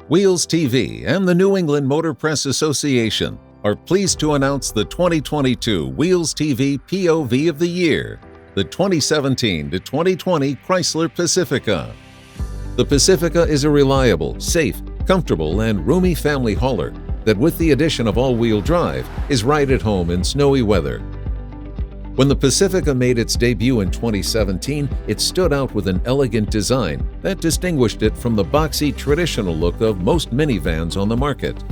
Wheels TV and the New England Motor Press Association are pleased to announce the 2022 Wheels TV POV of the Year, the 2017 to 2020 Chrysler Pacifica. The Pacifica is a reliable, safe, comfortable, and roomy family hauler that, with the addition of all-wheel drive, is right at home in snowy weather. When the Pacifica made its debut in 2017, it stood out with an elegant design that distinguished it from the boxy, traditional look of most minivans on the market.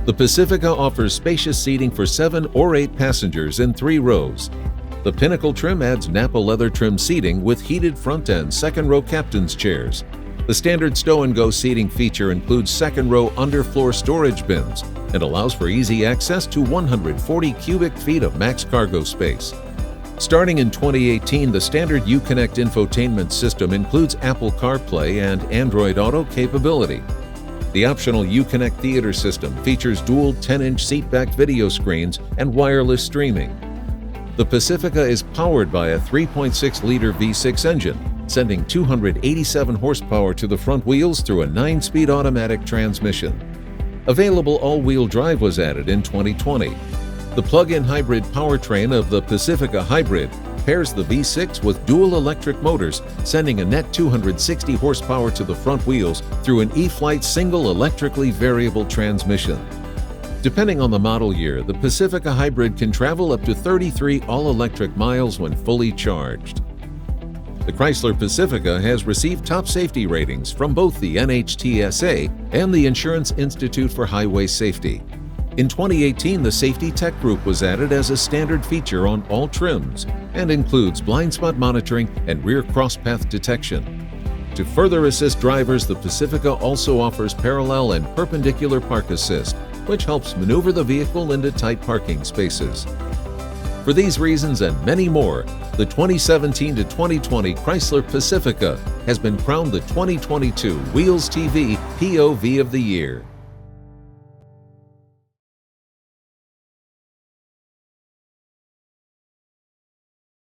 The Pacifica offers spacious seating for 7 or 8 passengers in 3 rows. The Pinnacle trim adds Napa leather trim seating with heated front and second-row captain's chairs. The standard stow-and-go seating feature includes second-row underfloor storage bins and allows for easy access to 140 cubic feet of max cargo space. Starting in 2018, the standard Uconnect infotainment system includes Apple CarPlay and Android Auto capability. The optional Uconnect theater system features dual 10-inch seatback video screens and wireless streaming. The Pacifica is powered by a 3.6-liter V6 engine, sending 287 horsepower to the front wheels through a 9-speed automatic transmission. Available all-wheel drive was added in 2020. The plug-in hybrid powertrain of the Pacifica Hybrid pairs the V6 with dual electric motors, sending a net 260 horsepower to the front wheels through an E-Flight single electrically variable transmission. Depending on the model year, the Pacifica Hybrid can travel up to 33 all-electric miles when fully charged. The Chrysler Pacifica has received top safety ratings from both the NHTSA and the Insurance Institute for Highway Safety. In 2018, the Safety Tech Group was added as a standard feature on all trims and includes blind spot monitoring and rear crosspath detection. To further assist drivers, the Pacifica also offers parallel and perpendicular park assist, which helps maneuver the vehicle into tight parking spaces. For these reasons and many more, the 2017 to 2020 Chrysler Pacifica has been crowned the 2022 Wheels TV POV of the Year.